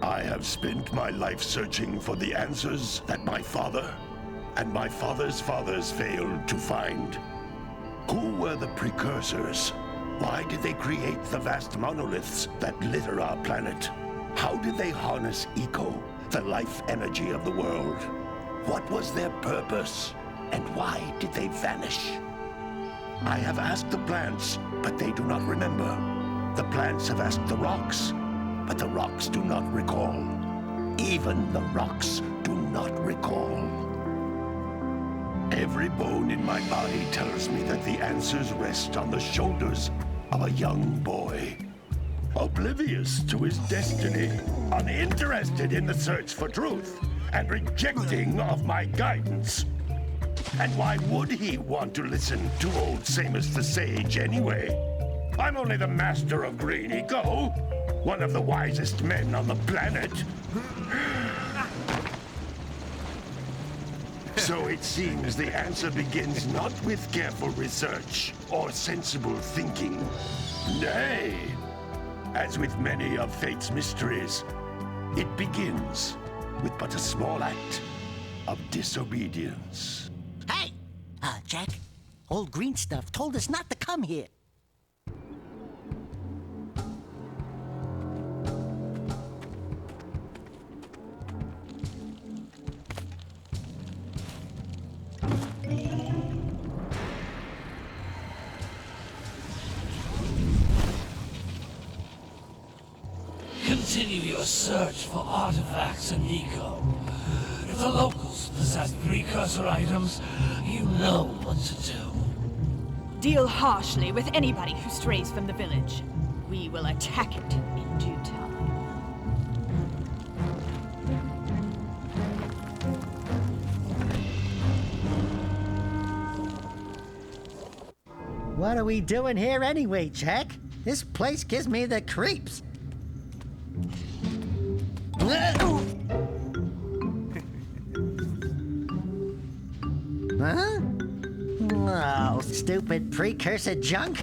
I have spent my life searching for the answers that my father and my father's fathers failed to find. Who were the Precursors? Why did they create the vast monoliths that litter our planet? How did they harness eco, the life energy of the world? What was their purpose? And why did they vanish? I have asked the plants, but they do not remember. The plants have asked the rocks, but the rocks do not recall. Even the rocks do not recall. Every bone in my body tells me that the answers rest on the shoulders of a young boy. Oblivious to his destiny, uninterested in the search for truth, and rejecting of my guidance. And why would he want to listen to old Samus the Sage anyway? I'm only the master of green eco, one of the wisest men on the planet. So it seems the answer begins not with careful research or sensible thinking. Nay, as with many of fate's mysteries, it begins with but a small act of disobedience. Hey! Jack, old green stuff told us not to come here. Continue your search for artifacts and eco. If the locals possess precursor items, you know what to do. Deal harshly with anybody who strays from the village. We will attack it in due time. What are we doing here anyway, Jack? This place gives me the creeps. Huh? Oh, stupid precursor junk.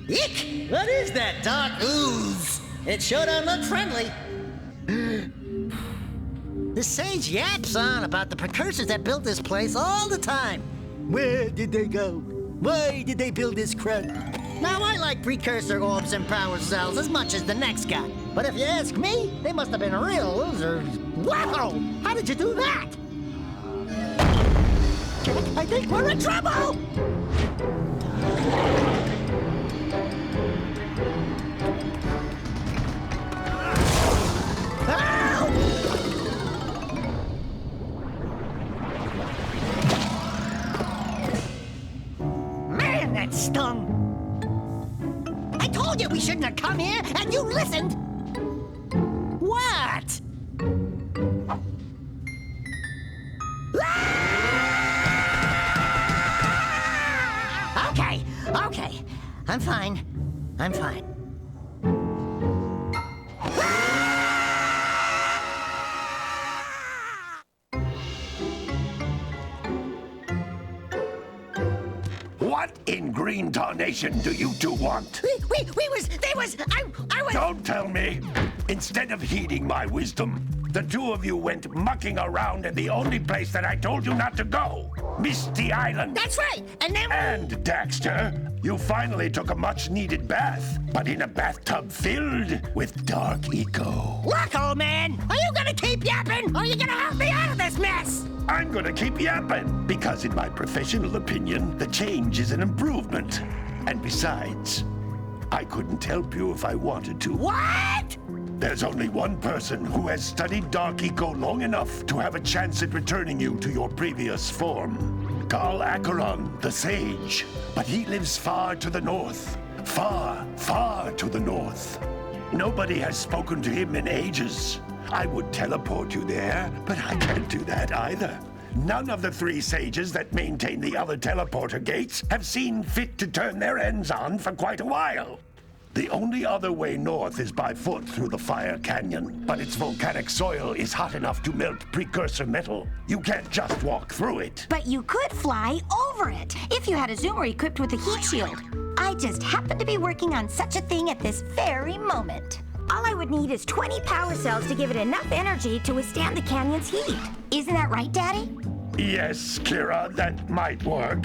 Eek! What is that dark ooze? It sure don't look friendly. The sage yaps on about the precursors that built this place all the time. Where did they go? Why did they build this crud? Now, I like precursor orbs and power cells as much as the next guy. But if you ask me, they must have been real losers. Wow! How did you do that? I think we're in trouble! Man, that stung! I told you we shouldn't have come here, and you listened! What? Okay. I'm fine. What in green tarnation do you two want? I was... Don't tell me! Instead of heeding my wisdom, the two of you went mucking around in the only place that I told you not to go. Misty Island. That's right, and then... And, Daxter, you finally took a much-needed bath, but in a bathtub filled with dark eco. Look, old man, are you gonna keep yapping, or are you gonna help me out of this mess? I'm gonna keep yapping, because in my professional opinion, the change is an improvement. And besides, I couldn't help you if I wanted to. What? There's only one person who has studied dark eco long enough to have a chance at returning you to your previous form. Carl Acheron, the Sage. But he lives far to the north. Far, far to the north. Nobody has spoken to him in ages. I would teleport you there, but I can't do that either. None of the three sages that maintain the other teleporter gates have seen fit to turn their ends on for quite a while. The only other way north is by foot through the Fire Canyon, but its volcanic soil is hot enough to melt precursor metal. You can't just walk through it. But you could fly over it, if you had a zoomer equipped with a heat shield. I just happen to be working on such a thing at this very moment. All I would need is 20 power cells to give it enough energy to withstand the canyon's heat. Isn't that right, Daddy? Yes, Kira, that might work.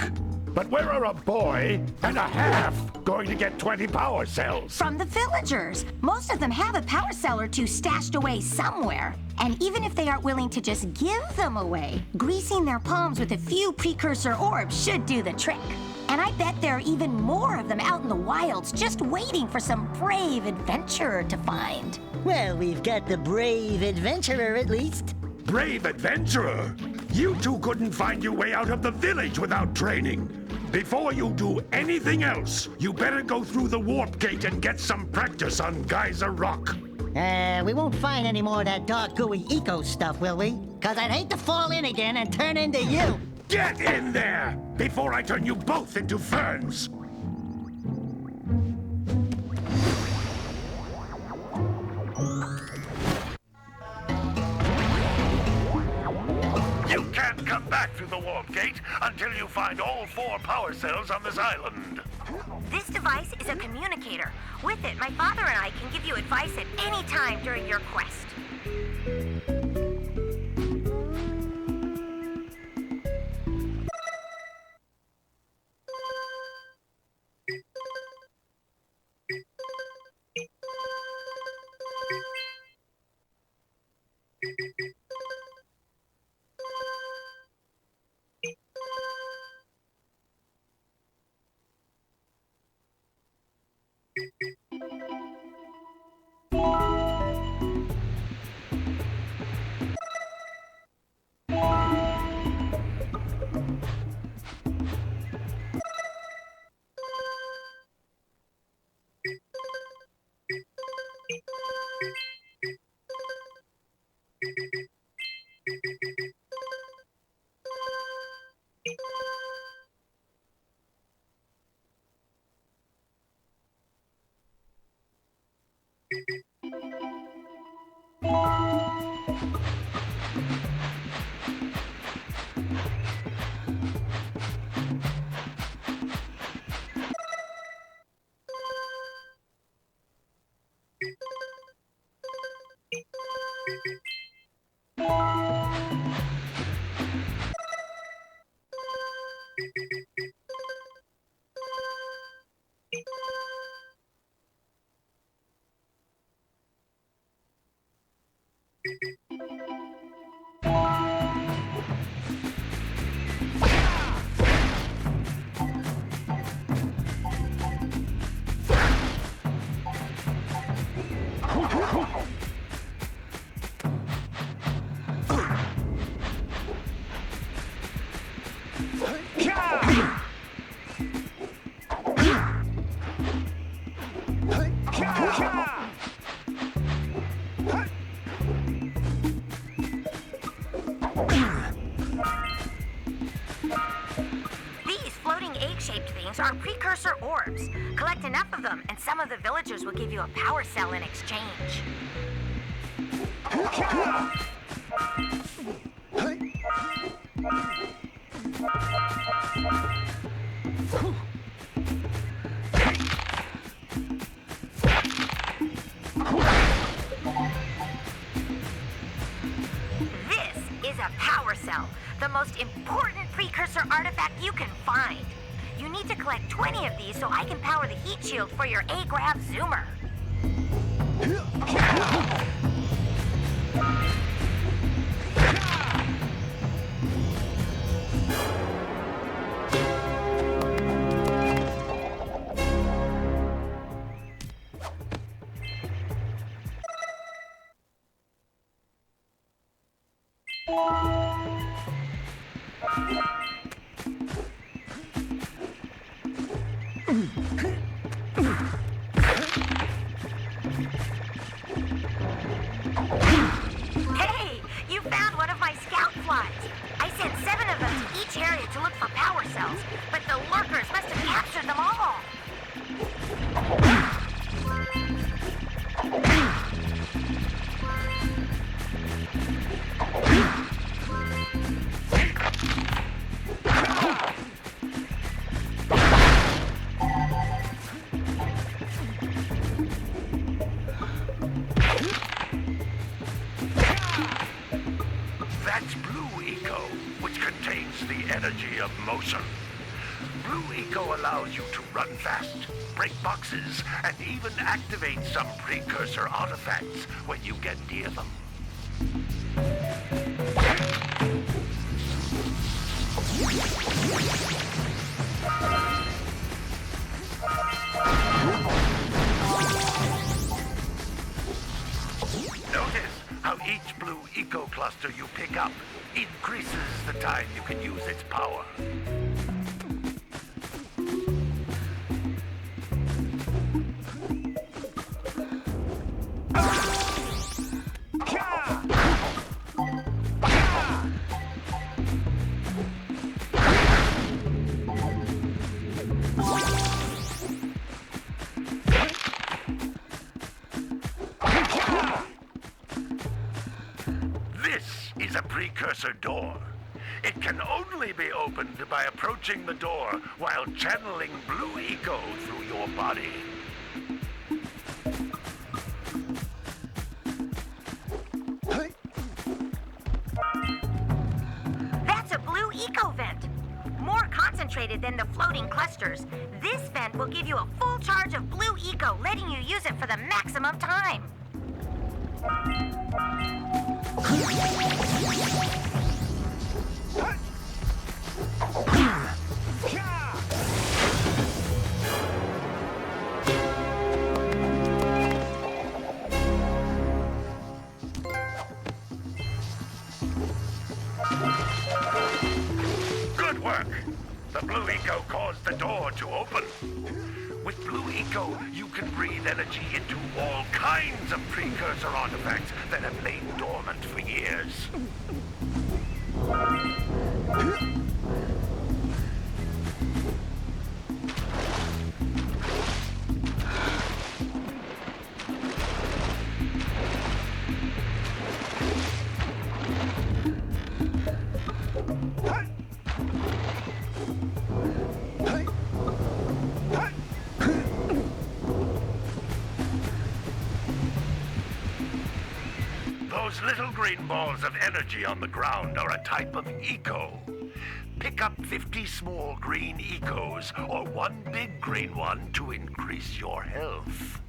But where are a boy and a half going to get 20 power cells? From the villagers. Most of them have a power cell or two stashed away somewhere. And even if they aren't willing to just give them away, greasing their palms with a few precursor orbs should do the trick. And I bet there are even more of them out in the wilds just waiting for some brave adventurer to find. Well, we've got the brave adventurer at least. Brave adventurer? You two couldn't find your way out of the village without training. Before you do anything else, you better go through the warp gate and get some practice on Geyser Rock. We won't find any more of that dark gooey eco stuff, will we? 'Cause I'd hate to fall in again and turn into you. Get in there before I turn you both into ferns. You can't come back through the warp gate until you find all 4 power cells on this island. This device is a communicator. With it, my father and I can give you advice at any time during your quest. Are precursor orbs. Collect enough of them, and some of the villagers will give you a power cell in exchange. This is a power cell, the most important precursor artifact you can find. You need to collect 20 of these so I can power the heat shield for your A-Grav zoomer. Hey, you found one of my scout flies. I sent 7 of them to each area to look for power cells, but the lurkers must have captured them all. energy of motion. Blue Eco allows you to run fast, break boxes, and even activate some precursor artifacts when you get near them. Notice how each Blue Eco cluster you pick up increases the time you can use its power. This is a precursor door. It can only be opened by approaching the door while channeling Blue Eco through your body. That's a Blue Eco vent. More concentrated than the floating clusters. This vent will give you a full charge of Blue Eco, letting you use it for the maximum time. Good work! The Blue Eco caused the door to open. With Blue Eco, you can breathe energy into all kinds of precursor artifacts that have lain dormant for years. Those little green balls of energy on the ground are a type of eco. Pick up 50 small green ecos or one big green one to increase your health.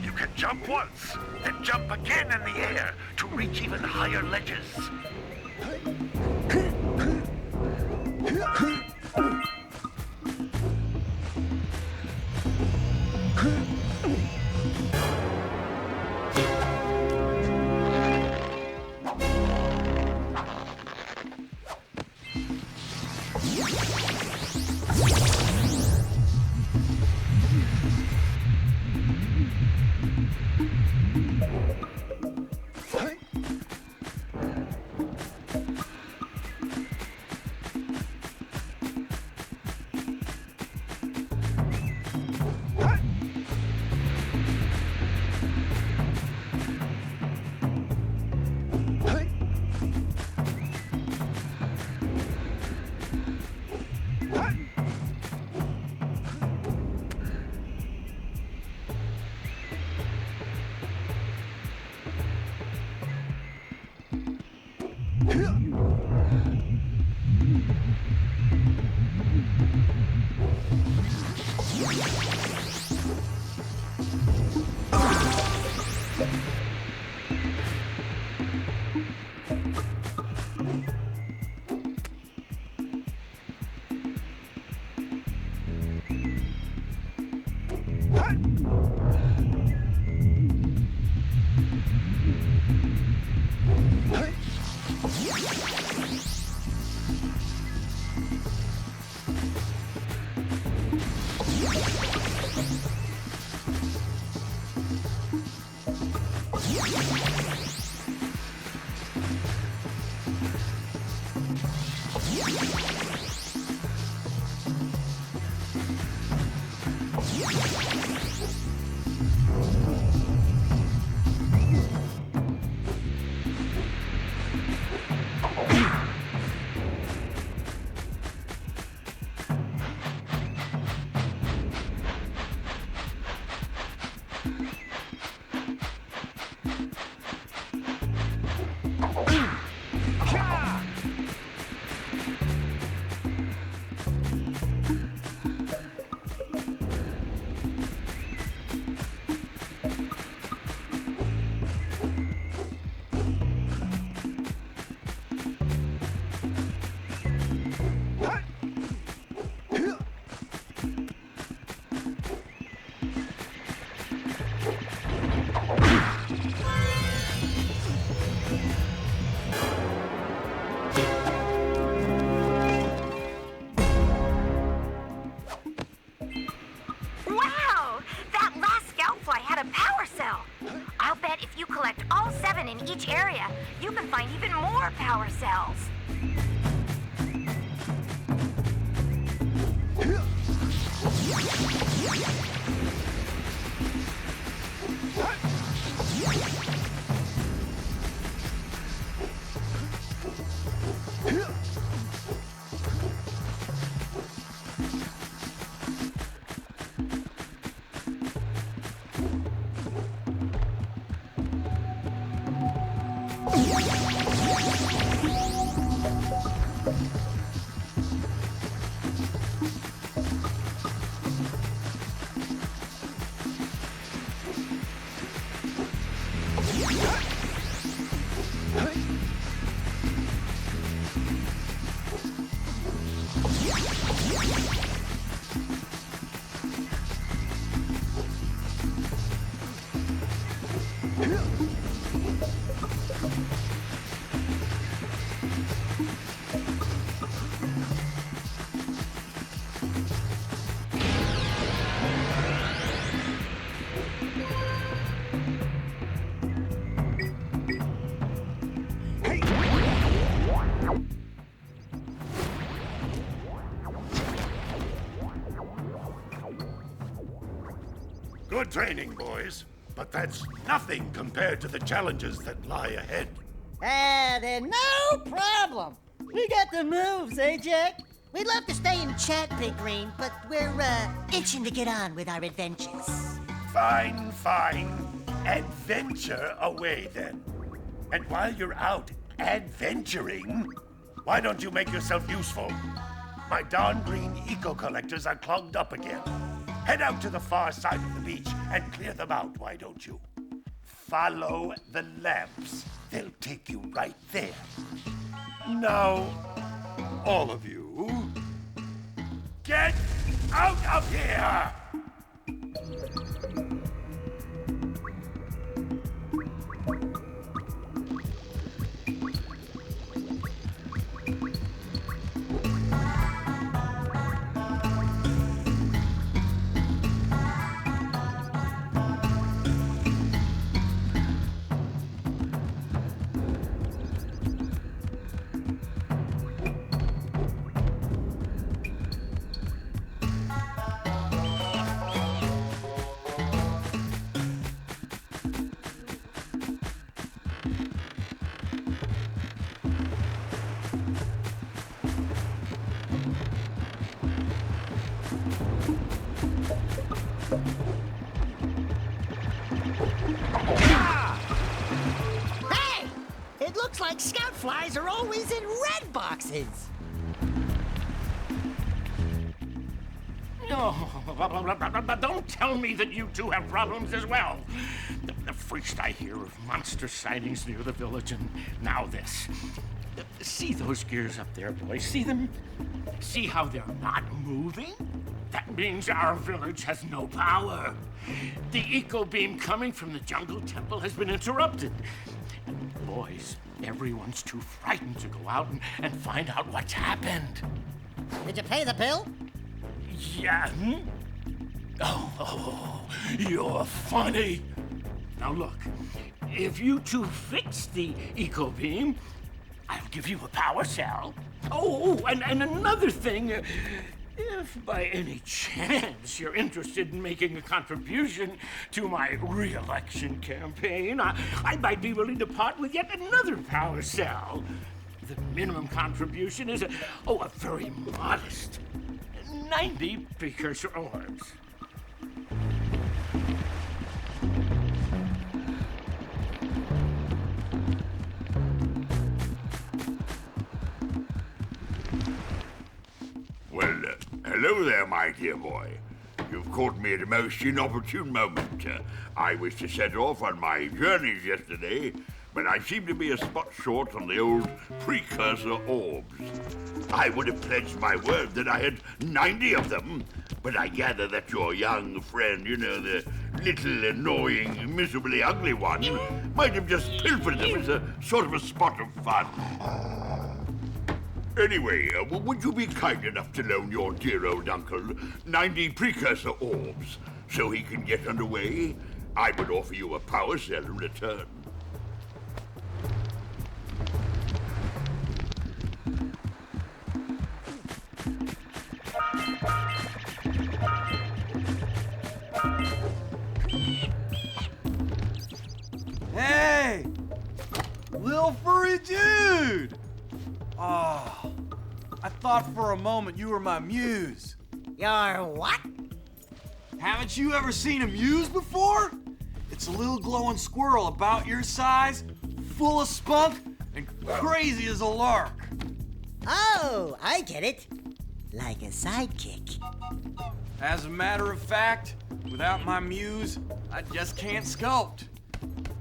You can jump once, then jump again in the air to reach even higher ledges. you collect all 7 in each area, you can find even more power cells. Good training, boys. But that's nothing compared to the challenges that lie ahead. Then no problem. We got the moves, eh, Jack? We'd love to stay and chat, Big Green, but we're, itching to get on with our adventures. Fine, fine. Adventure away, then. And while you're out adventuring, why don't you make yourself useful? My darn green eco-collectors are clogged up again. Head out to the far side of the beach and clear them out, why don't you? Follow the lamps. They'll take you right there. Now, all of you, get out of here! Hey! It looks like scout flies are always in red boxes. Don't tell me that you two have problems as well. First I hear of monster sightings near the village, and now this. See those gears up there, boys? See them? See how they're not moving? That means our village has no power. The eco beam coming from the jungle temple has been interrupted. And boys, everyone's too frightened to go out and find out what's happened. Did you pay the bill? Yeah. Oh, you're funny. Now look, if you two fix the eco beam, I'll give you a power cell. Oh, and another thing, if by any chance you're interested in making a contribution to my re-election campaign, I might be willing to part with yet another power cell. The minimum contribution is a very modest 90 precursor orbs. Well, hello there, my dear boy. You've caught me at a most inopportune moment. I was to set off on my journeys yesterday, but I seem to be a spot short on the old precursor orbs. I would have pledged my word that I had 90 of them, but I gather that your young friend, you know, the little annoying, miserably ugly one, might have just pilfered them as a sort of a spot of fun. Anyway, would you be kind enough to loan your dear old uncle 90 precursor orbs so he can get underway? I would offer you a power cell in return. Hey! Little furry dude! Oh, I thought for a moment you were my muse. Your what? Haven't you ever seen a muse before? It's a little glowing squirrel about your size, full of spunk, and crazy as a lark. Oh, I get it. Like a sidekick. As a matter of fact, without my muse, I just can't sculpt.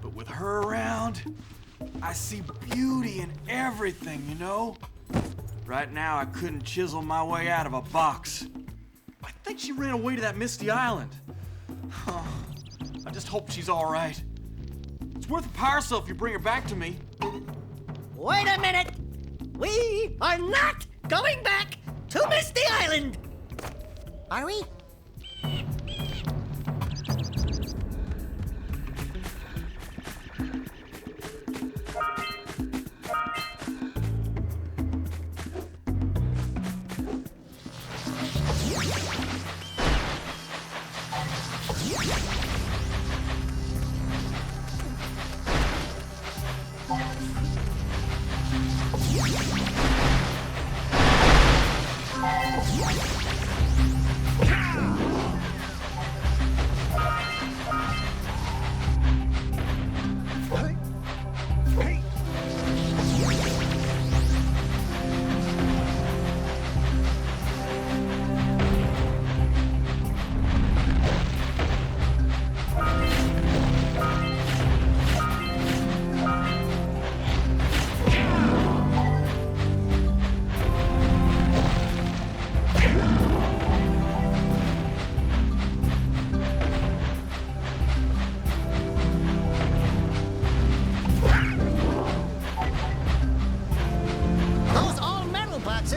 But with her around, I see beauty in everything, you know? Right now, I couldn't chisel my way out of a box. I think she ran away to that misty island. I just hope she's all right. It's worth a power cell if you bring her back to me. Wait a minute! We are not going back to Misty Island! Are we?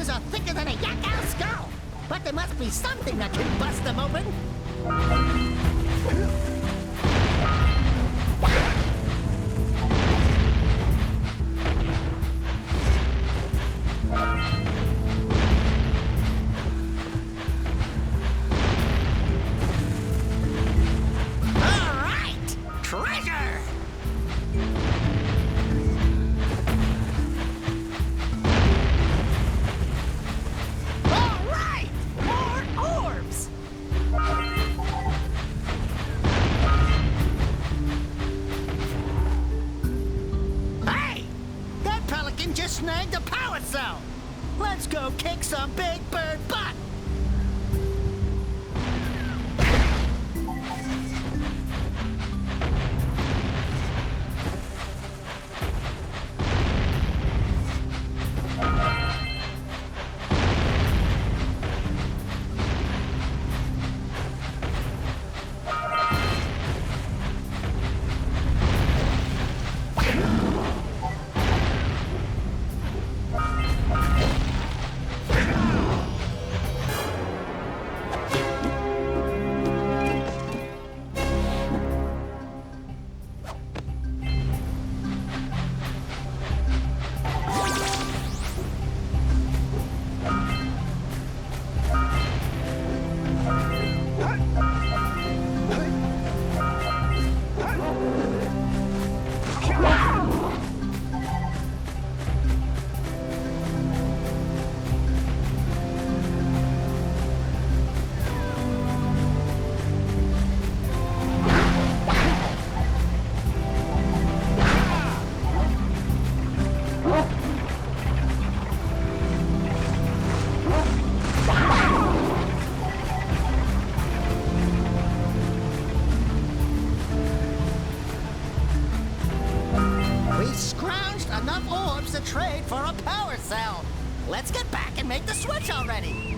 Are thicker than a yak skull, but there must be something that can bust them open. All right, treasure! Just snagged a power cell. Let's go kick some big bird butt. Trade for a power cell. Let's get back and make the switch already.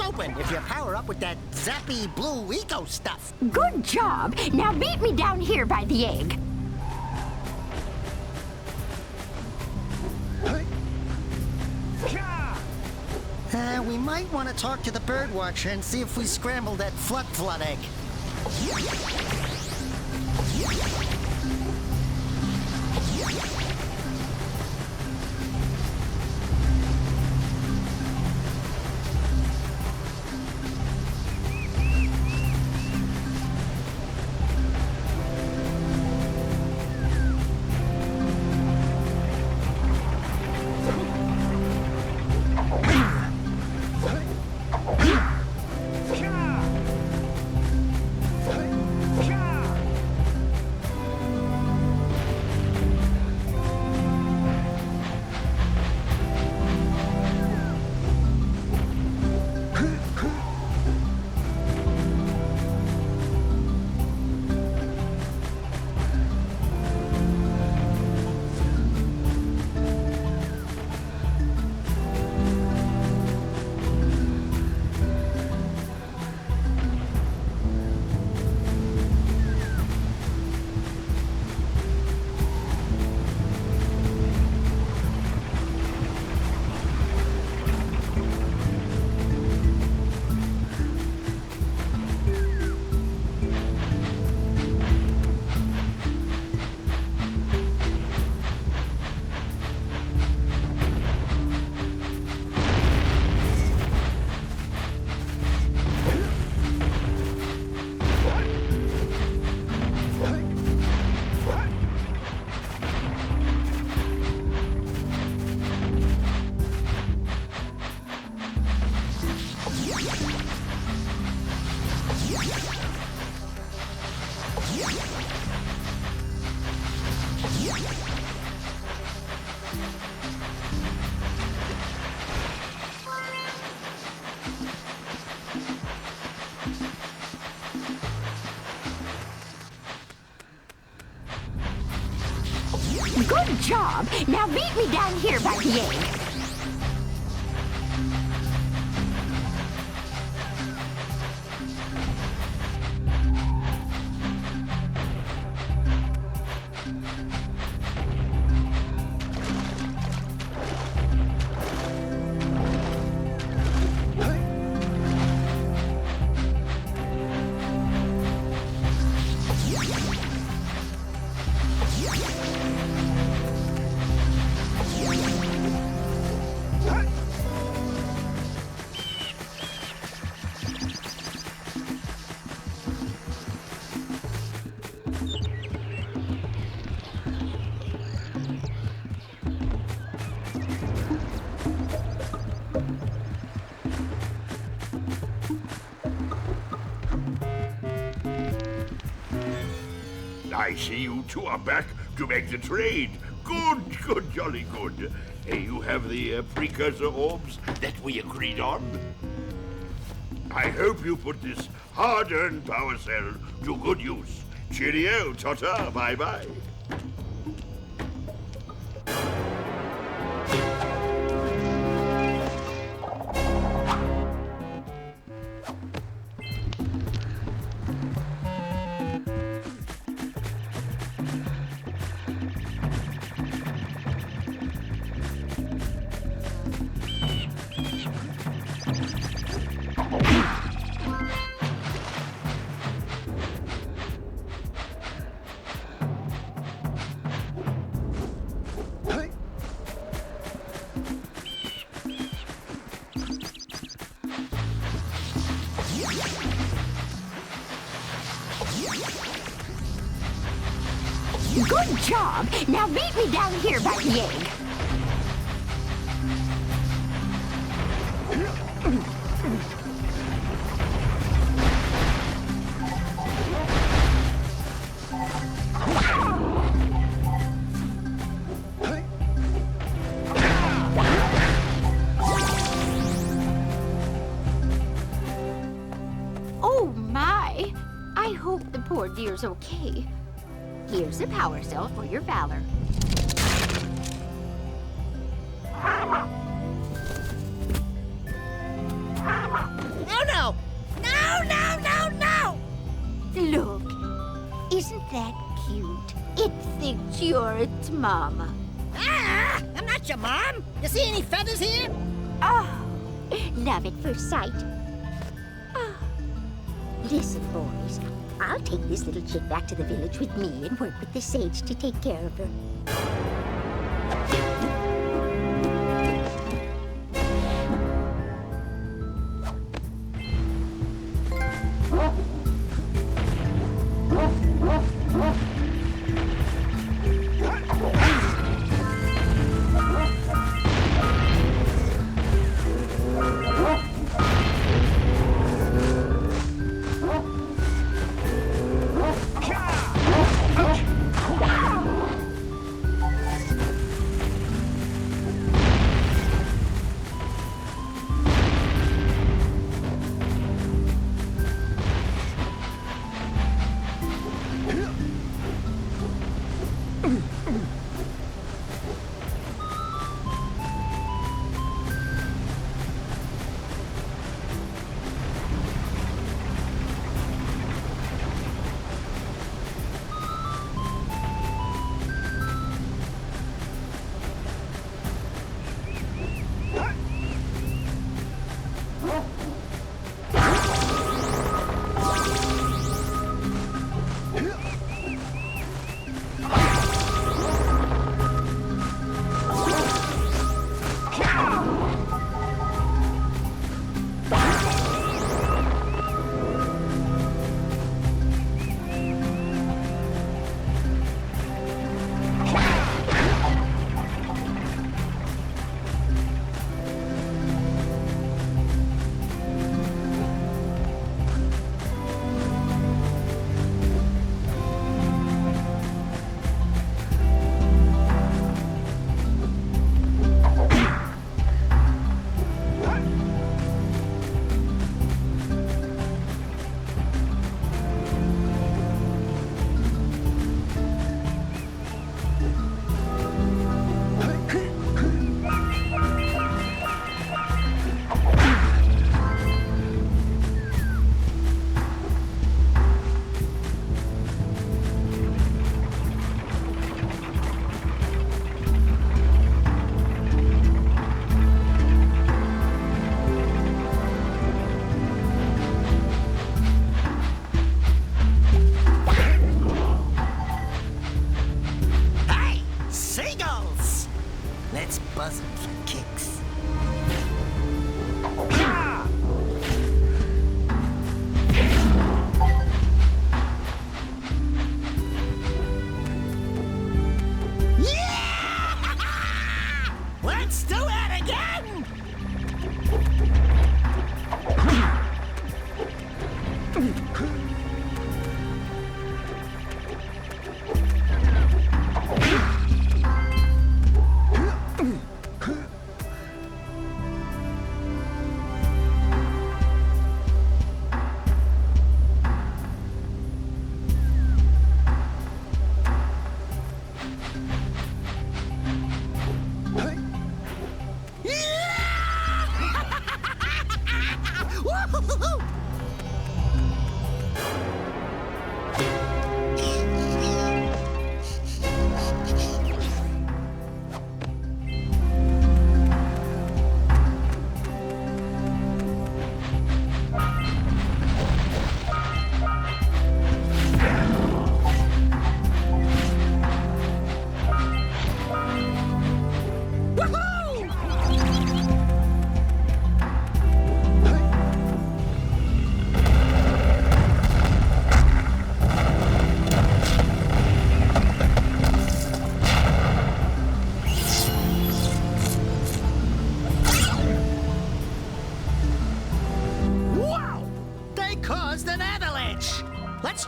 open if you power up with that zappy blue eco stuff. Good job. Now meet me down here by the egg. We might want to talk to the bird watcher and see if we scramble that flood egg. Good job. Now meet me down here by the egg. I see you two are back to make the trade. Good, jolly good. You have the precursor orbs that we agreed on? I hope you put this hard-earned power cell to good use. Cheerio, ta-ta, bye-bye. Good job. Now meet me down here by the egg. Oh my! I hope the poor dear's okay. Here's a power cell for your valor. No, no, no, no! Look, isn't that cute? It thinks you're its mama. Ah, I'm not your mom. You see any feathers here? Oh, love at first sight. Oh. Listen, boys, I'll take this little chick back to the village with me and work with the sage to take care of her.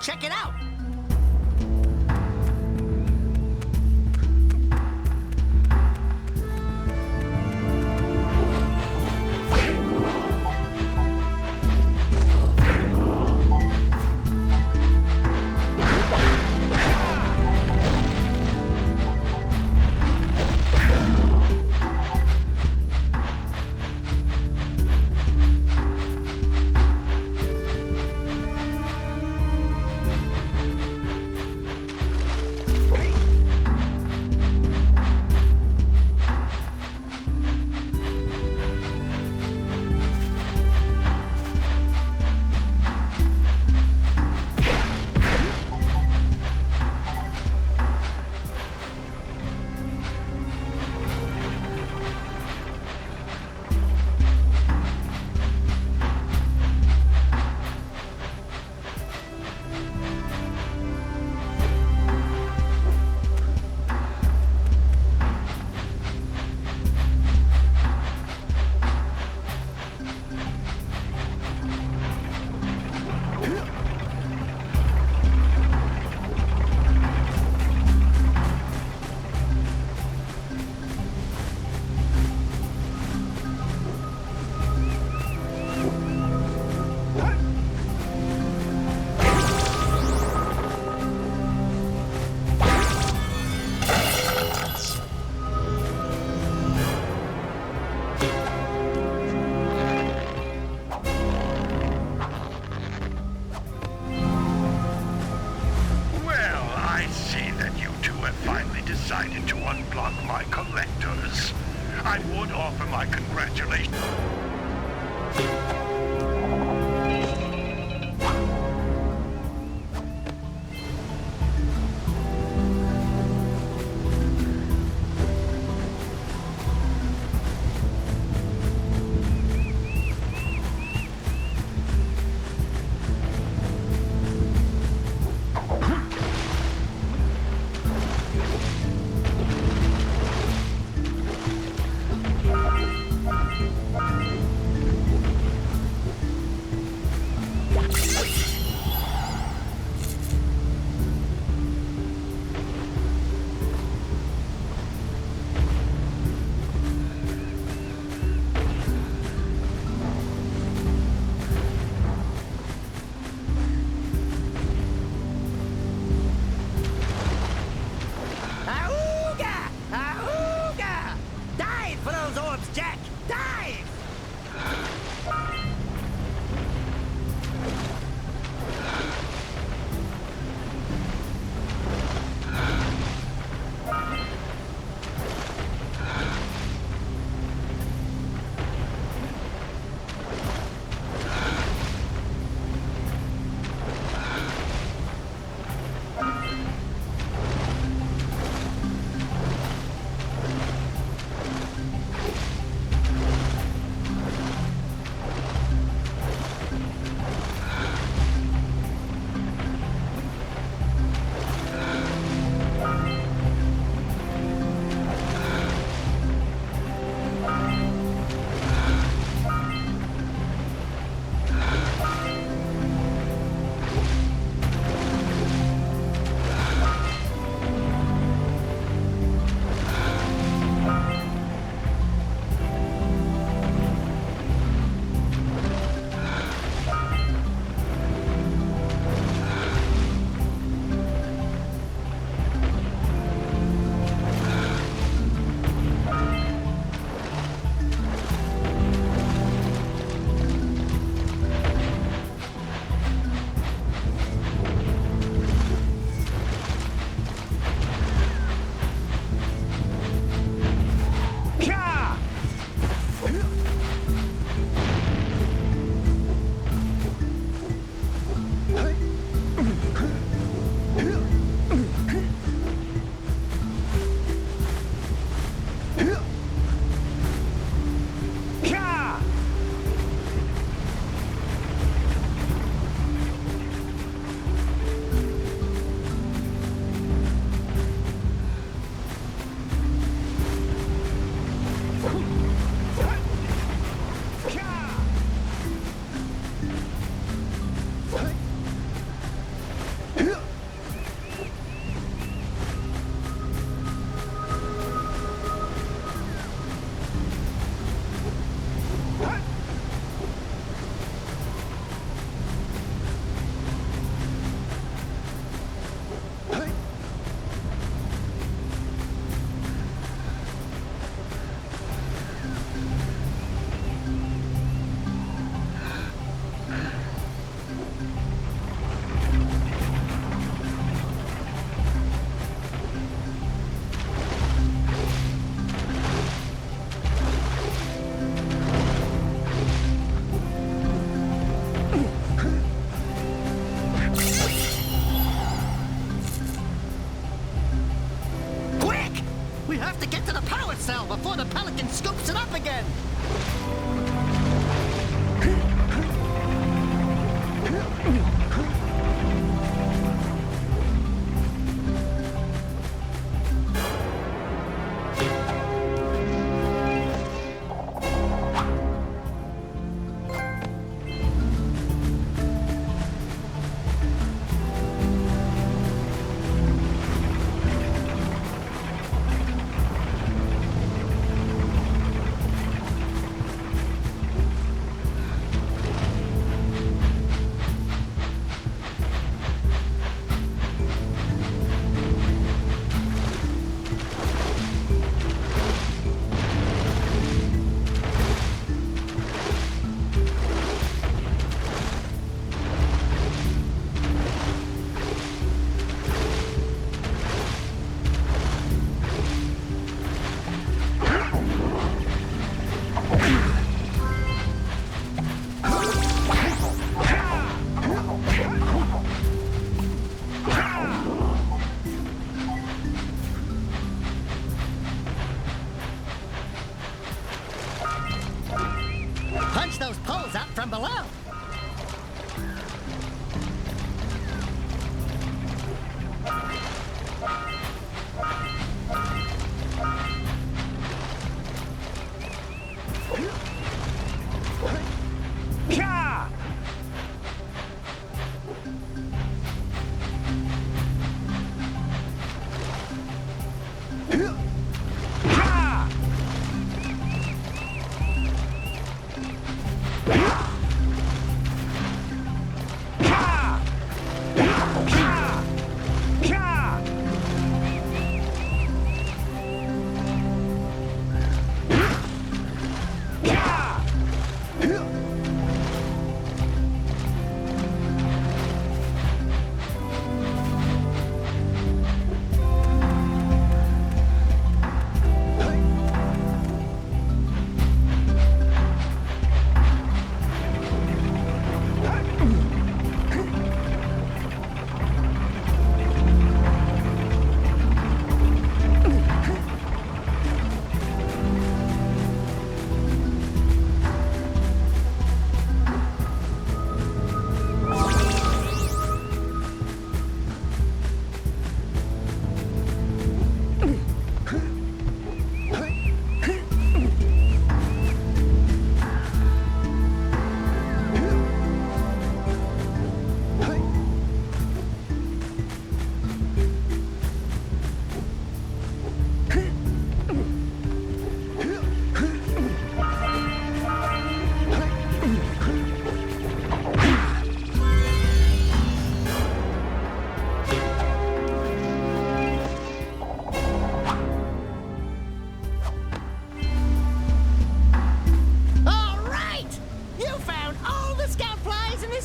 check it out.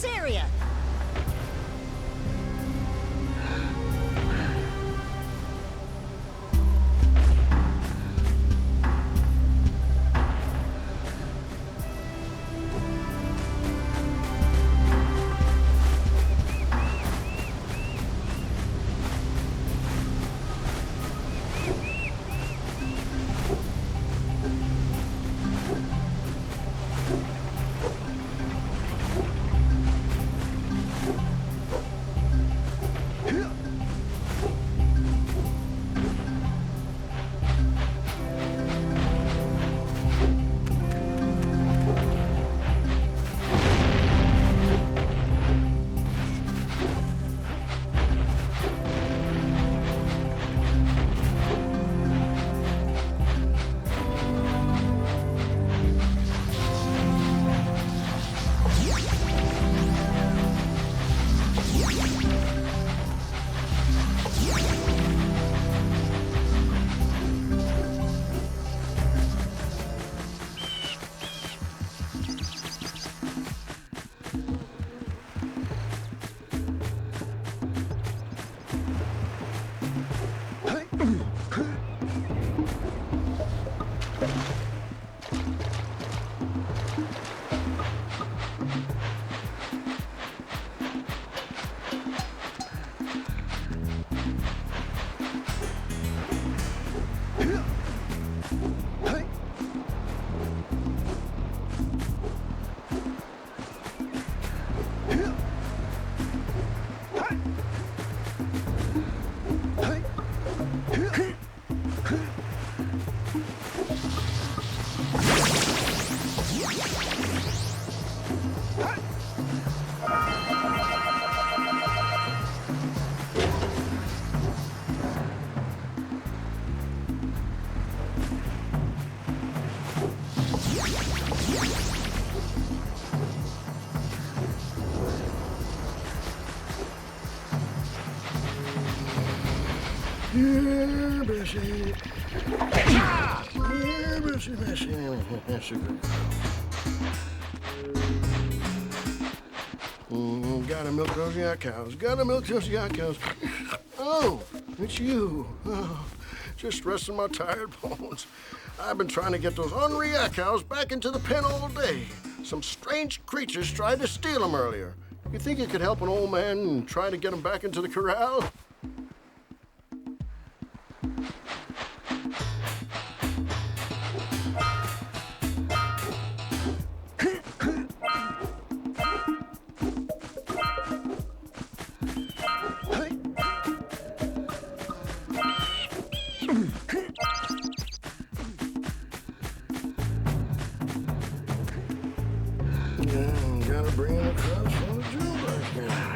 this area. Yeah, Bessie. Yeah, Bessie, Bessie. That's a good girl. Gotta milk those yak cows. Gotta milk those yak cows. Oh, it's you. Oh, just resting my tired bones. I've been trying to get those ornery yak cows back into the pen all day. Some strange creatures tried to steal them earlier. You think you could help an old man and try to get them back into the corral? Gotta bring it across from the drill back now.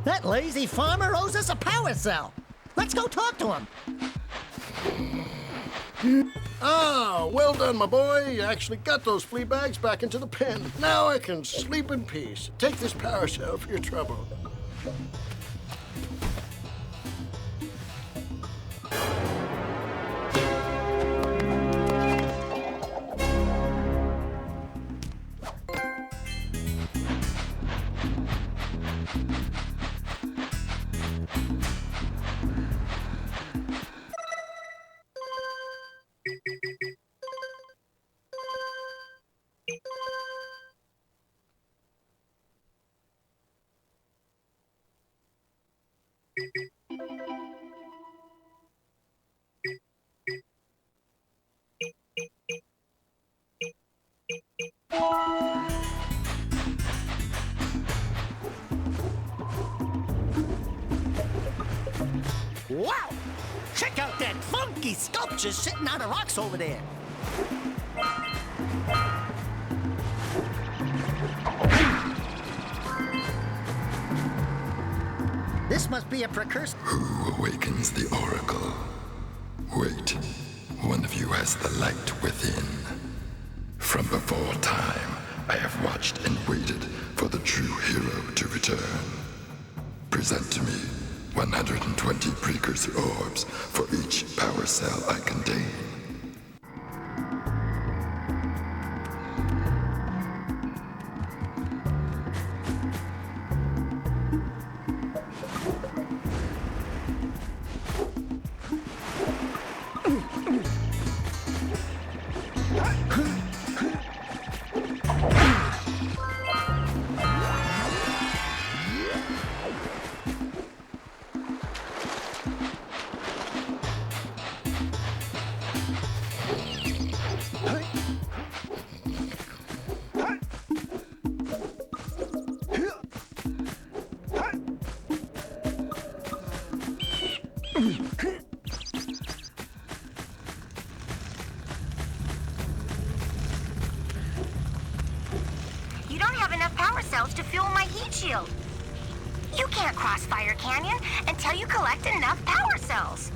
That lazy farmer owes us a power cell. Let's go talk to him. Ah, well done, my boy. You actually got those flea bags back into the pen. Now I can sleep in peace. Take this power cell for your trouble. Wow! Check out that funky sculpture sitting on the rocks over there. This must be a precursor. Who awakens the oracle? Wait, one of you has the light within. From before time, I have watched and waited for the true hero to return. Present to me 120 precursor orbs for each power cell I contain. You don't have enough power cells to fuel my heat shield. You can't cross Fire Canyon until you collect enough power cells.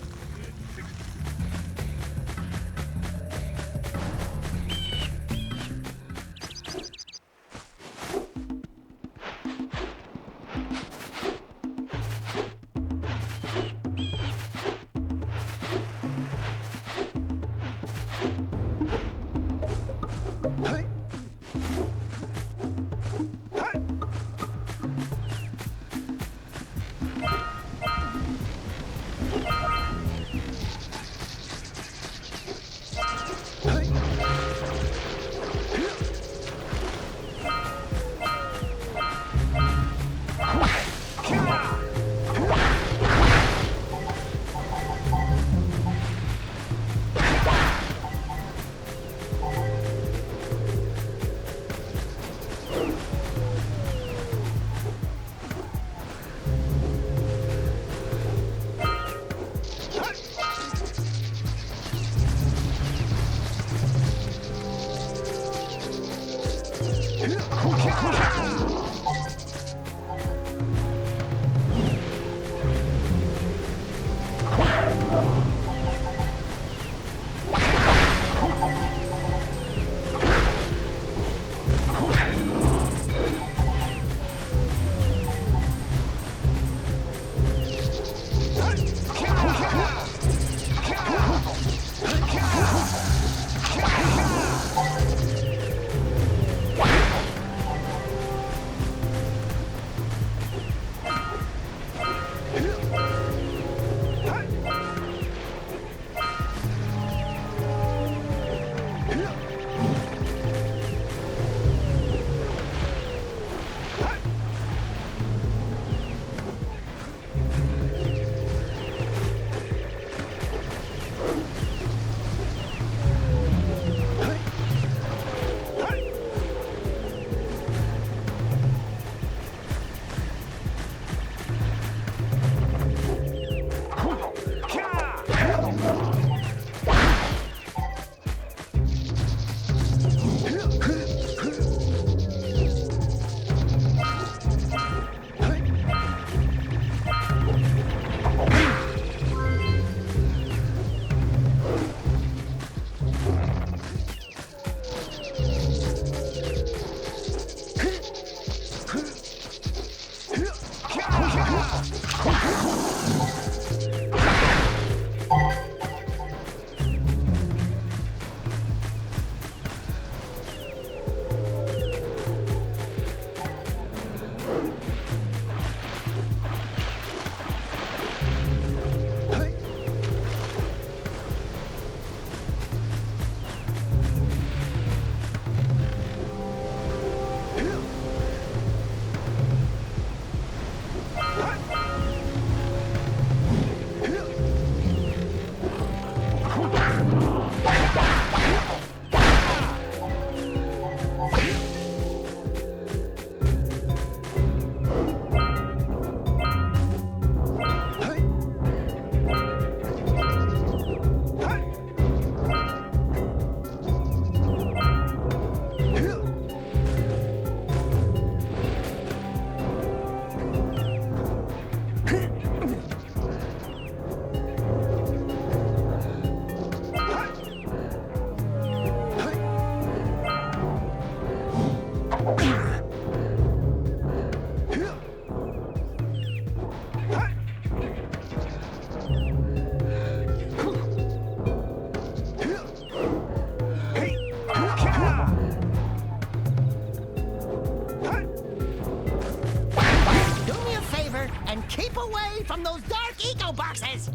away from those dark eco boxes!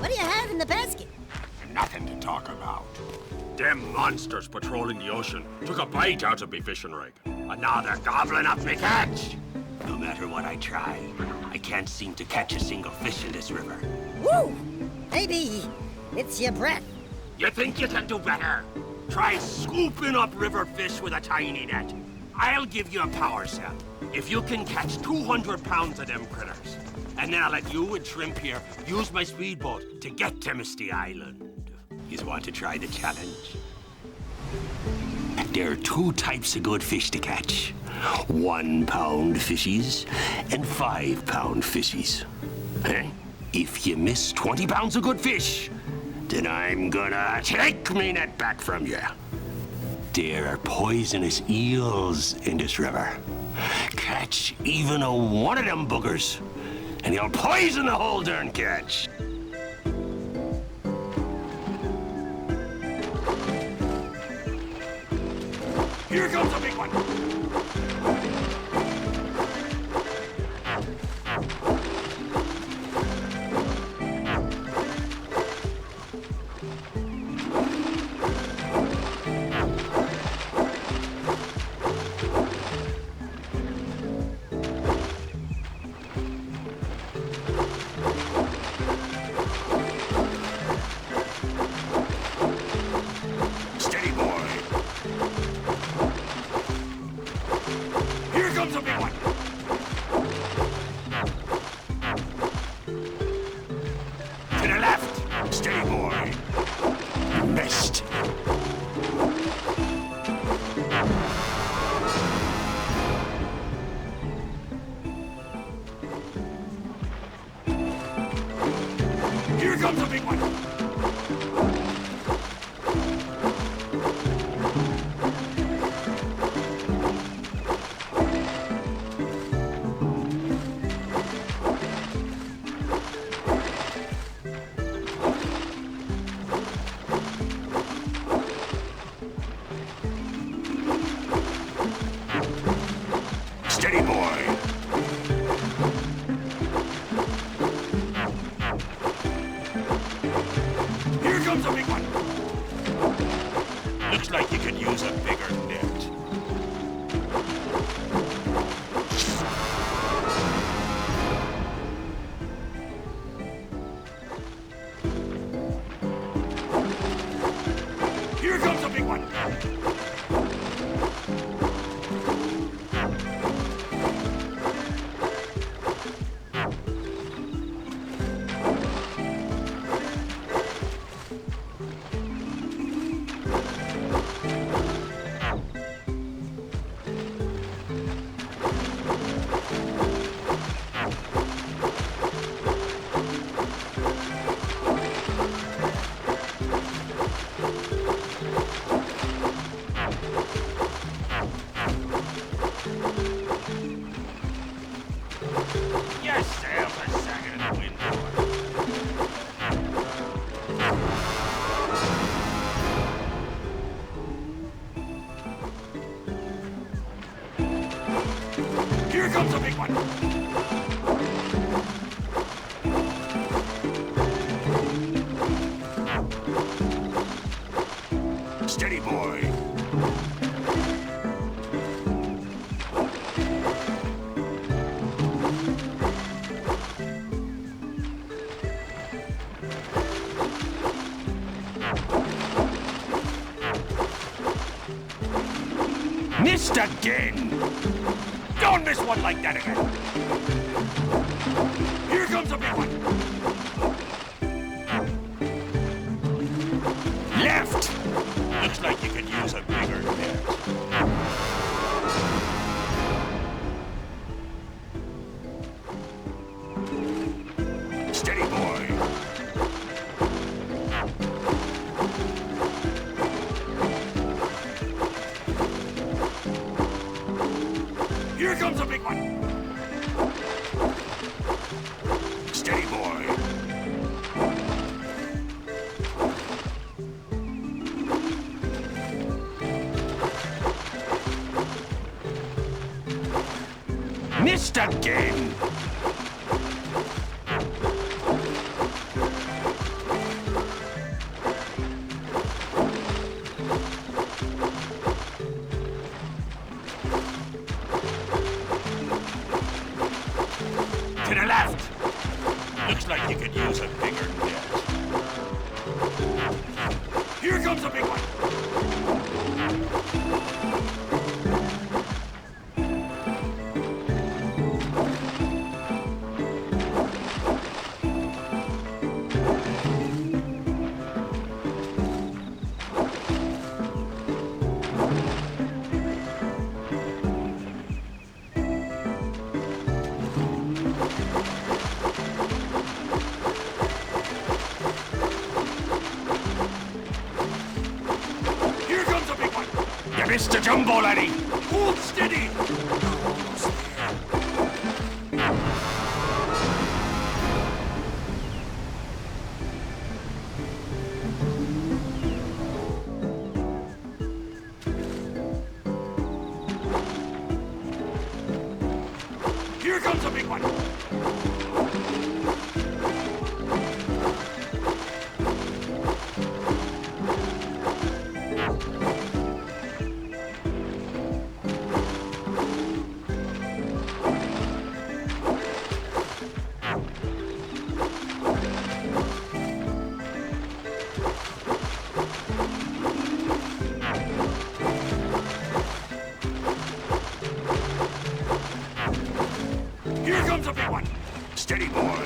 What do you have in the basket? Nothing to talk about. Them monsters patrolling the ocean took a bite out of me fishing rig. And now they're gobbling up me catch. No matter what I try, I can't seem to catch a single fish in this river. Woo! Maybe it's your breath. You think you can do better? Try scooping up river fish with a tiny net. I'll give you a power cell if you can catch 200 pounds of them critters. And then I'll let you and Shrimp here use my speedboat to get to Misty Island. You want to try the challenge? There are two types of good fish to catch. 1 pound fishies and 5 pound fishies. If you miss 20 pounds of good fish, then I'm gonna take me net back from you. There are poisonous eels in this river. Catch even a one of them boogers, and you'll poison the whole darn catch. Here comes a big one. Steady, boy. Here comes a big one. To the left. Steady, boy. Missed. Here comes a big one. Steady, boy. Here comes a big one. Looks like you could use a bigger net. Here comes a big one. Yes, sail for second in the wind. Here comes a big one. Steady, boy. Missed again! Don't miss one like that again! Here comes a big one! Left! Looks like you could use a bigger net. Steady, boy. Here comes a big one. Steady, boy. Missed again. To the left. Looks like you could use a bigger net. Here comes a big one. Here comes a big one. You missed a jumbo, laddie. Hold steady. Almost there. Here comes a big one. Here comes a big one. Steady, boy.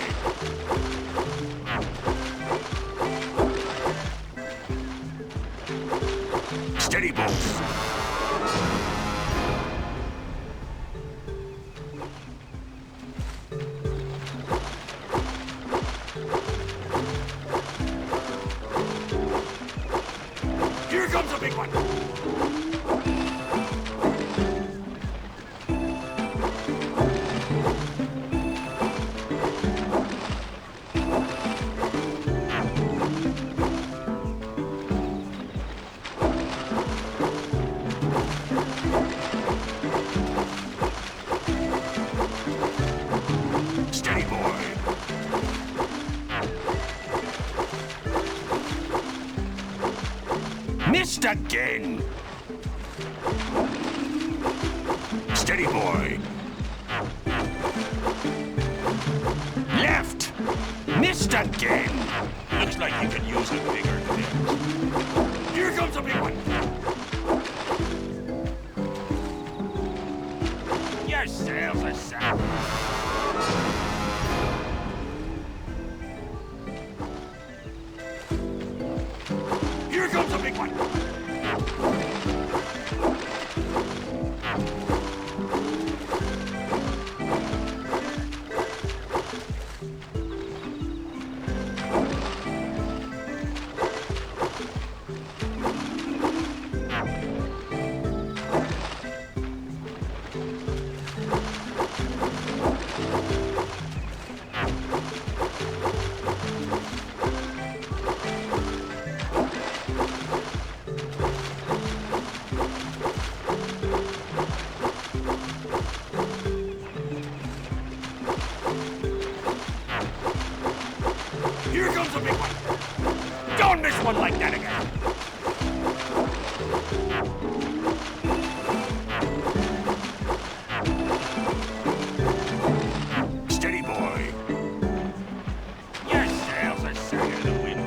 Steady, boss. Here comes a big one. Steady, boy. Missed again. Steady, boy. Left. Missed again. Looks like you could use a bigger net. Here comes a big one. Your sails are set. Here comes a big one. Here comes a big one. Don't miss one like that again. Steady, boy. Your sails are set in the wind.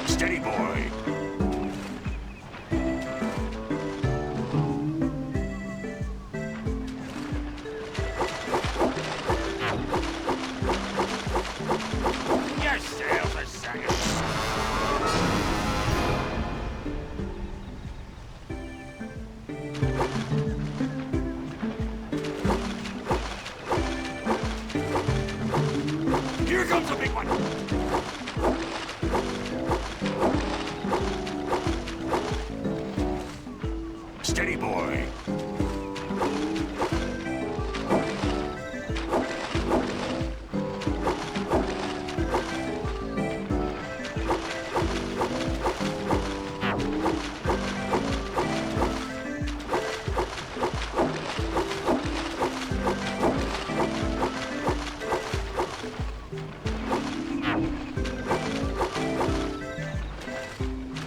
Steady, comes a big one! Steady, boy.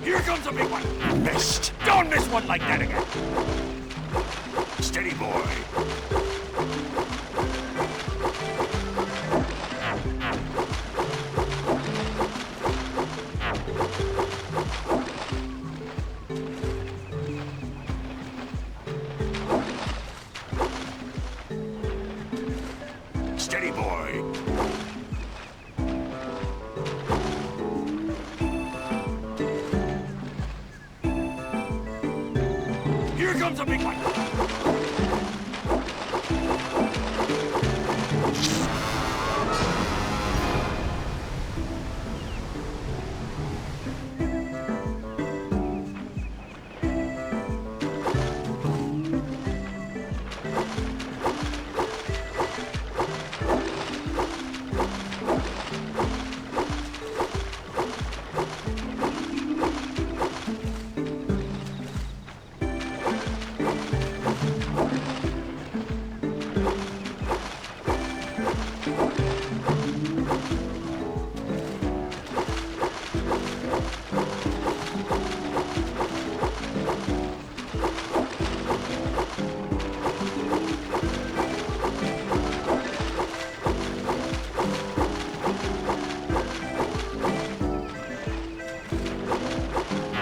Here comes a big one! Missed. Don't miss one like that again! Steady, boy. Steady, boy. Here comes a big one!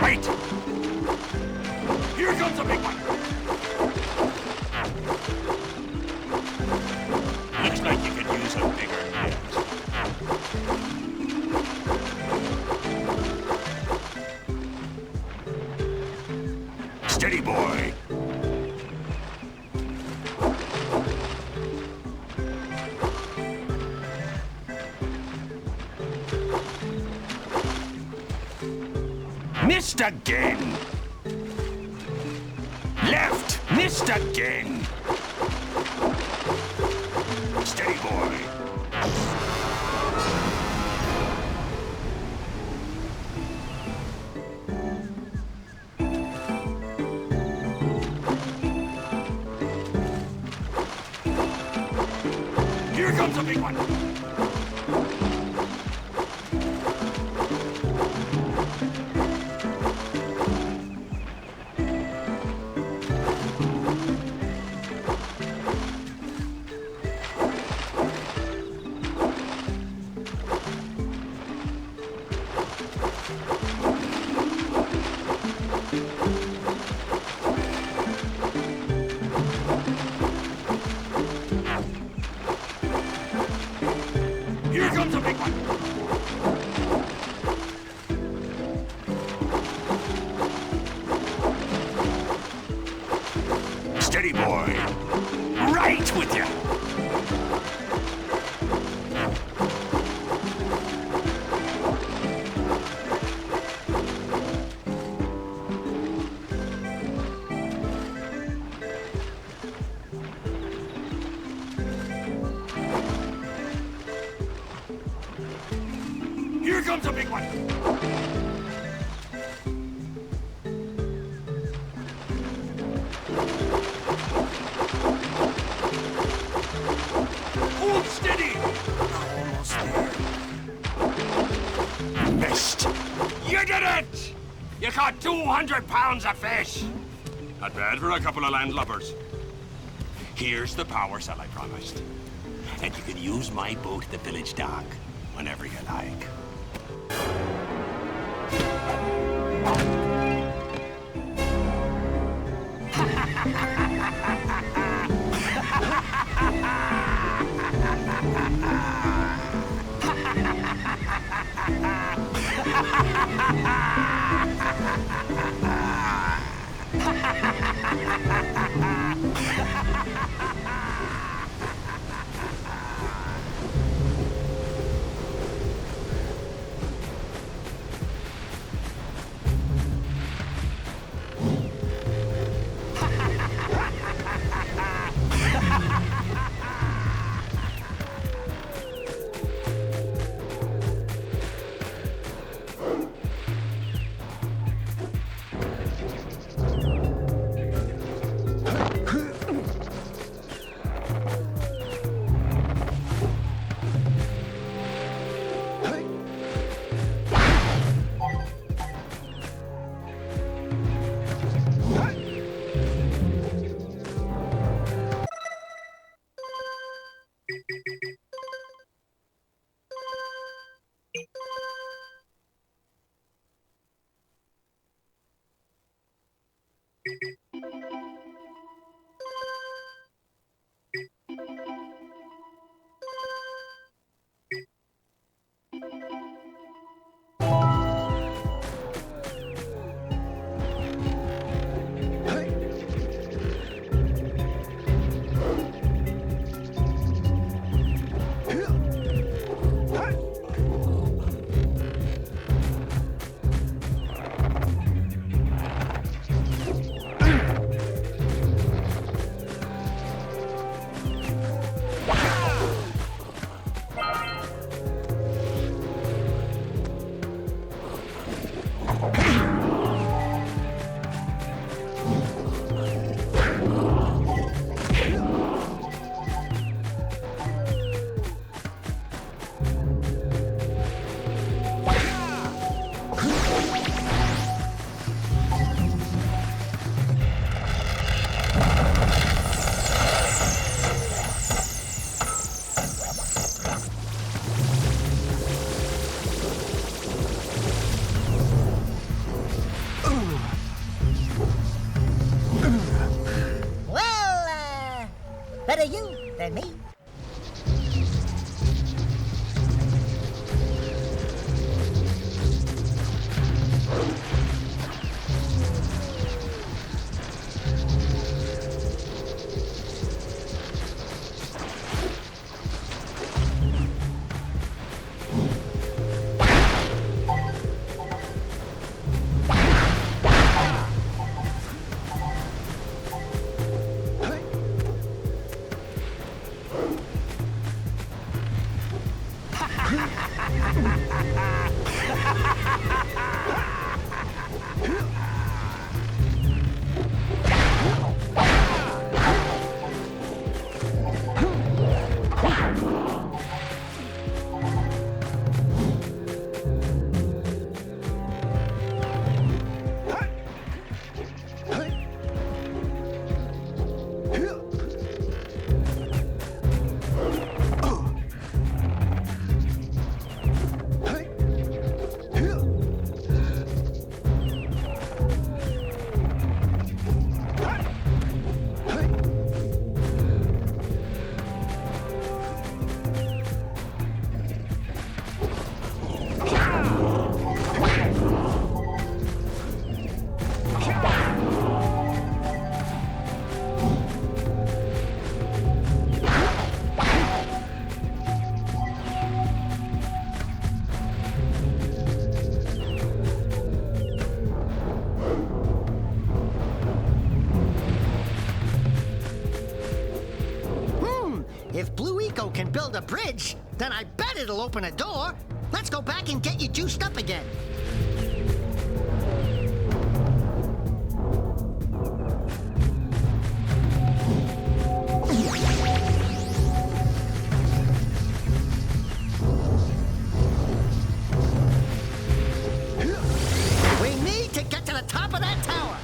Wait! Here comes a big one! Looks like you could use a bigger net. Steady, boy. Missed again. Left. Missed again. Steady, boy. Here comes a big one! Here comes a big one! Steady, boy. Right with you. Here comes a big one! Hold steady! Almost there. Missed. You did it! You caught 200 pounds of fish! Not bad for a couple of landlubbers. Here's the power cell I promised. And you can use my boat at the village dock whenever you like. Better you than me. If Blue Eco can build a bridge, then I bet it'll open a door. Let's go back and get you juiced up again. We need to get to the top of that tower.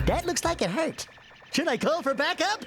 That looks like it hurt. Should I call for backup?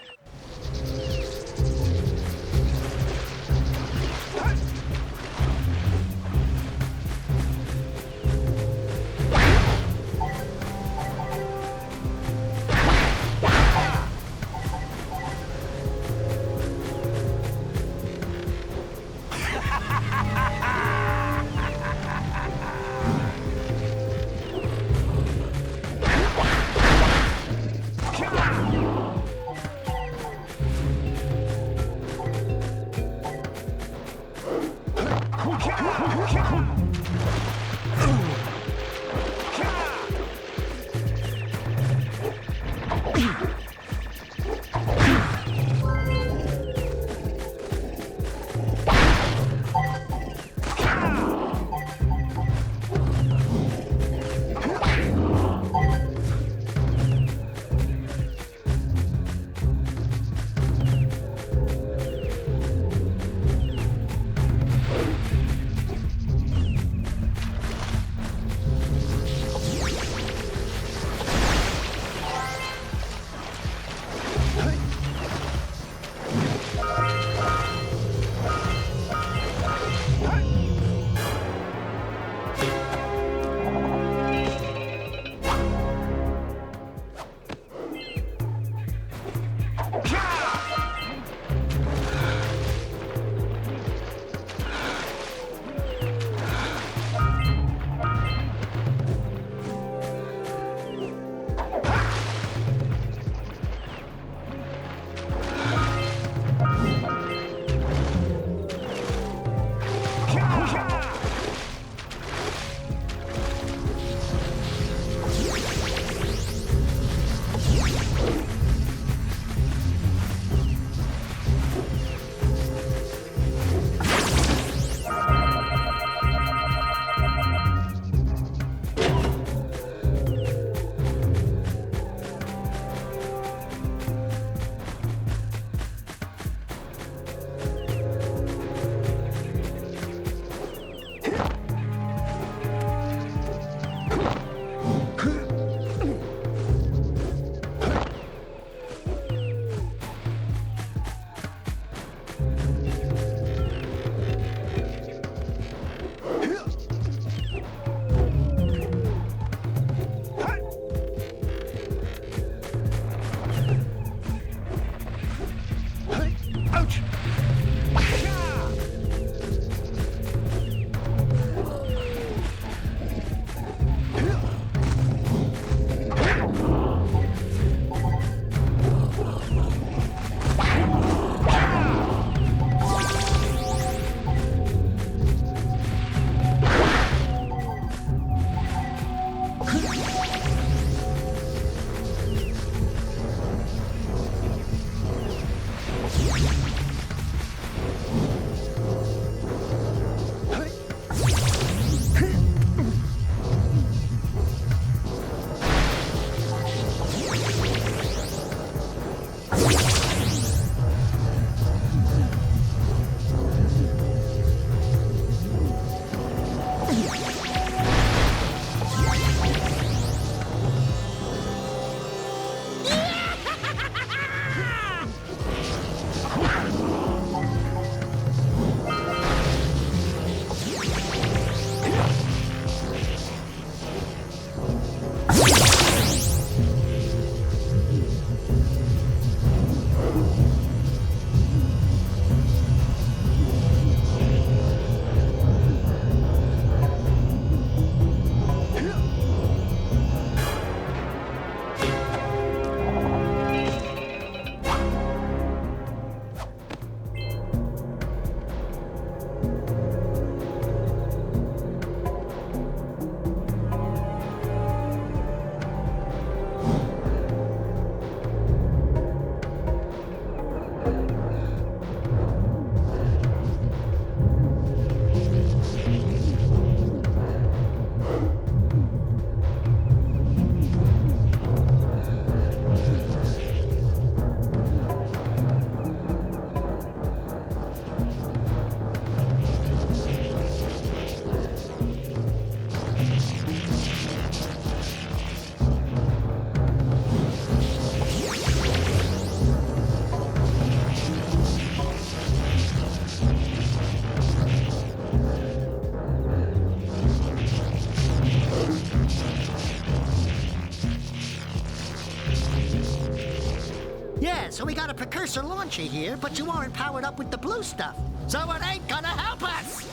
so we got a Precursor launcher here, but you aren't powered up with the blue stuff. So it ain't gonna help us!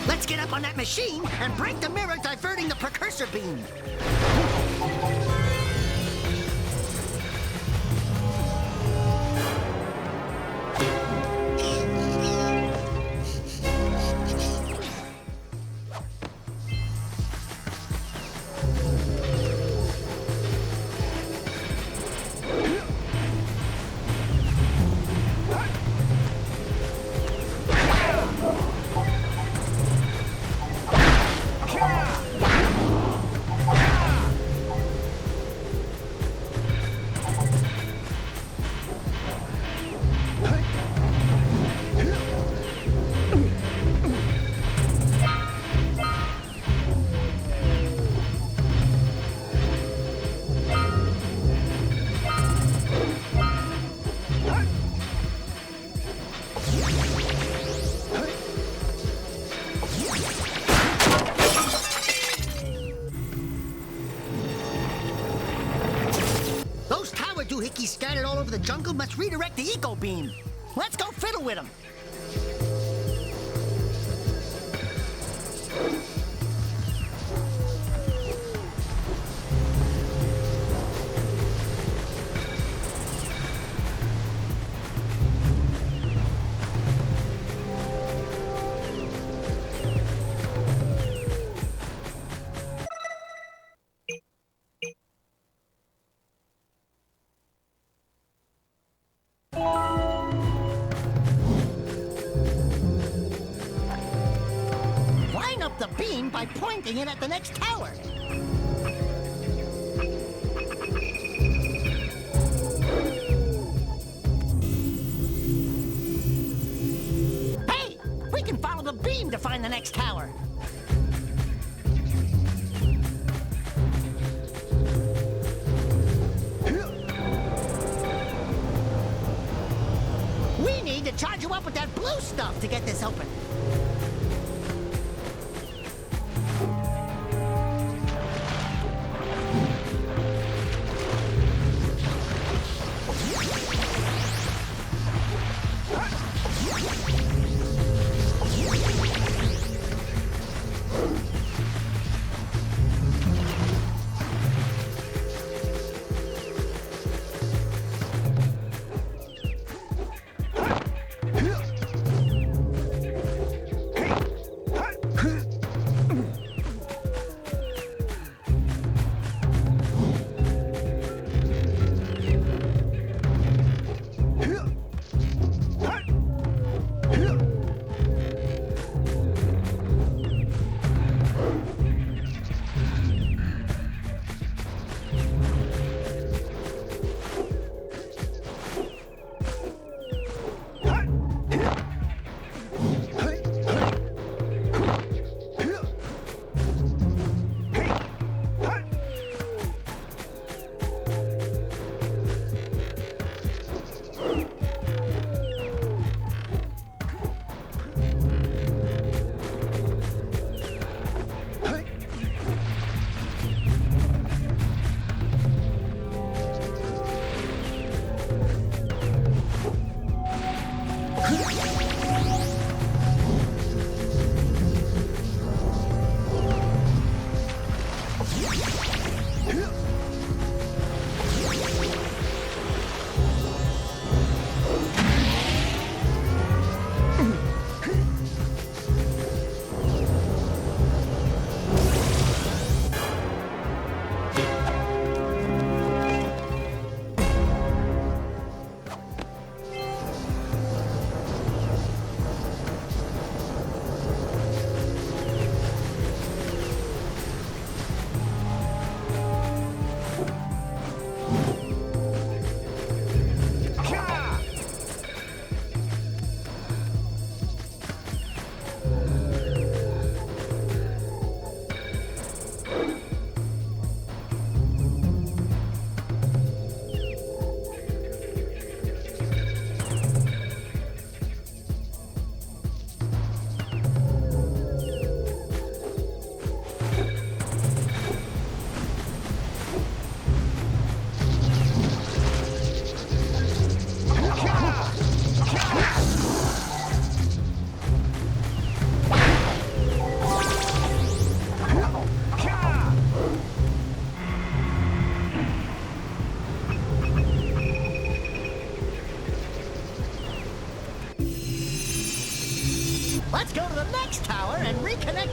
Let's get up on that machine and break the mirror diverting the Precursor beam. Doohickeys scattered all over the jungle must redirect the eco beam. Let's go fiddle with them. Line up the beam by pointing it at the next tower. Hey! We can follow the beam to find the next tower. We need to charge you up with that blue stuff to get this open.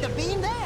the beam there.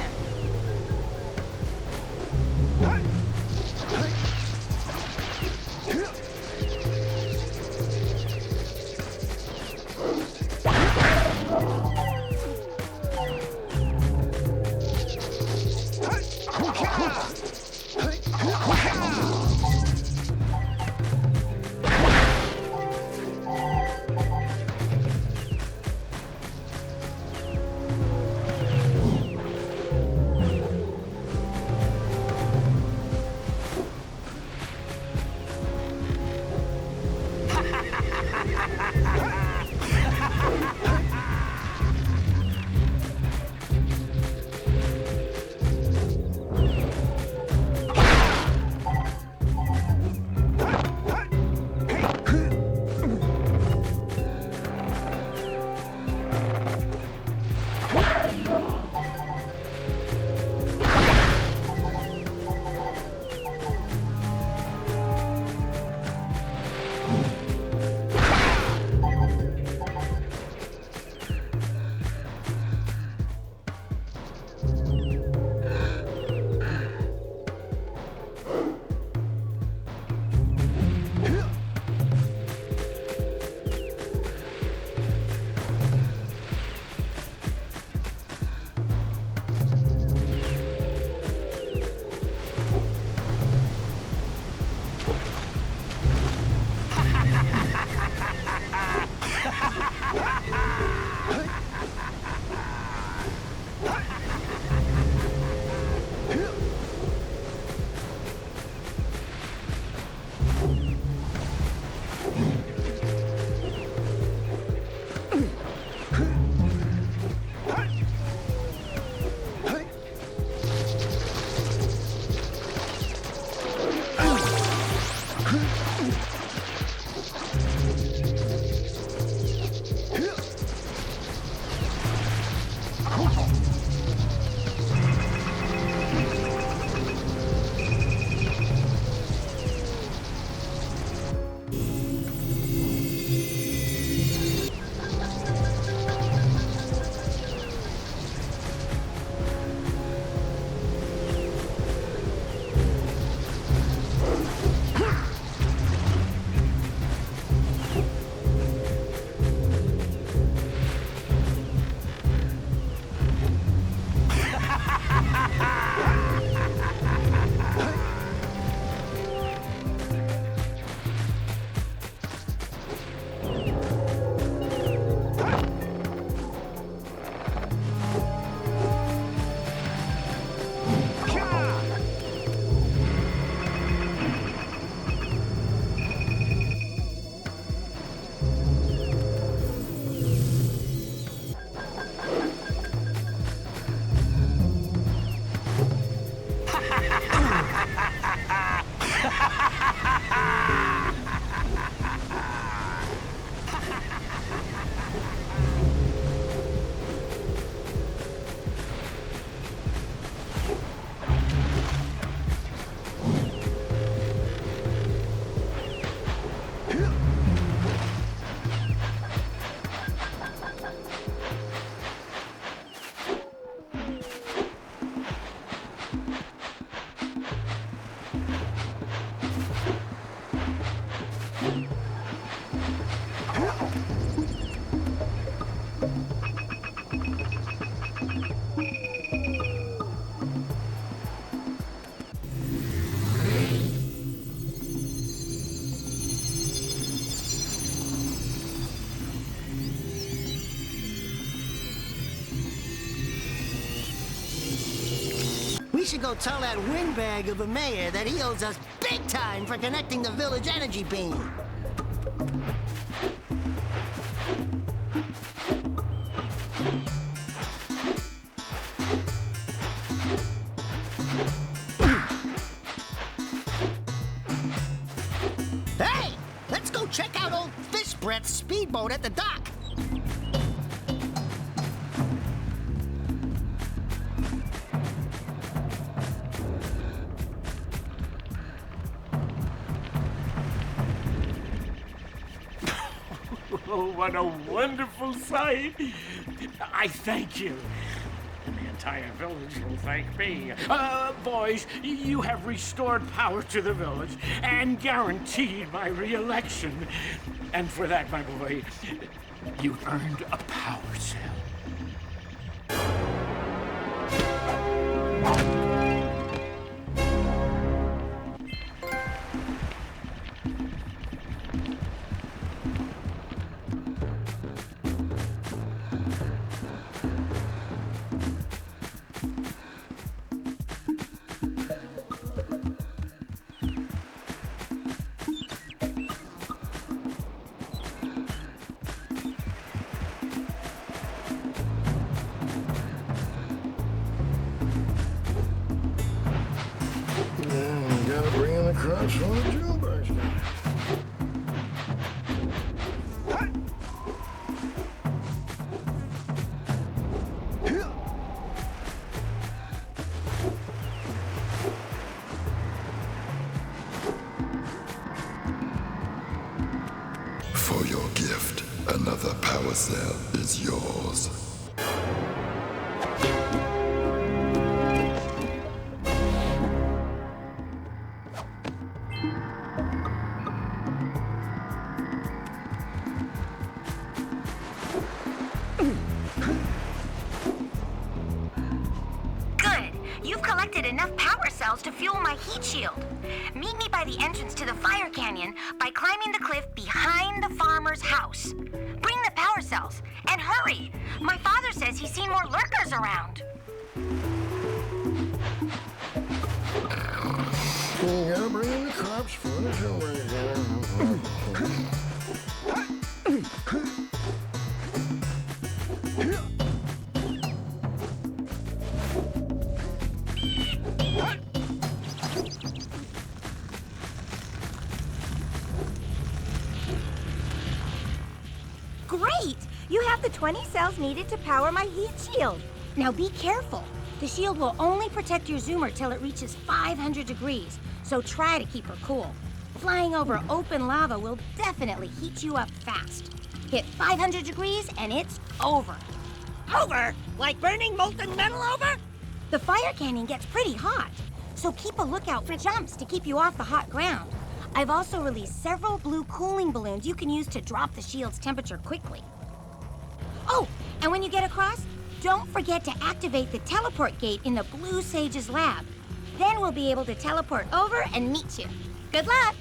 We should go tell that windbag of a mayor that he owes us big time for connecting the village energy beam. Hey! Let's go check out old Fish Brett's speedboat at the dock. Oh, what a wonderful sight. I thank you. And entire village will thank me. Boys, you have restored power to the village and guaranteed my re-election. And for that, my boy, you earned a power cell. Gotta bring in the crops from the jewel basket. For your gift, another power cell is yours. Good. You've collected enough power cells to fuel my heat shield. Meet me by the entrance to the fire canyon by climbing the cliff behind the farmer's house. Bring the power cells, and hurry! My father says he's seen more lurkers around. You gotta bring in the crops from the jewel basket. Great! You have the 20 cells needed to power my heat shield. Now be careful. The shield will only protect your zoomer till it reaches 500 degrees, so try to keep her cool. Flying over open lava will definitely heat you up fast. Hit 500 degrees and it's over. Over? Like burning molten metal over? The fire canyon gets pretty hot, so keep a lookout for jumps to keep you off the hot ground. I've also released several blue cooling balloons you can use to drop the shield's temperature quickly. Oh, and when you get across, don't forget to activate the teleport gate in the Blue Sage's lab. Then we'll be able to teleport over and meet you. Good luck!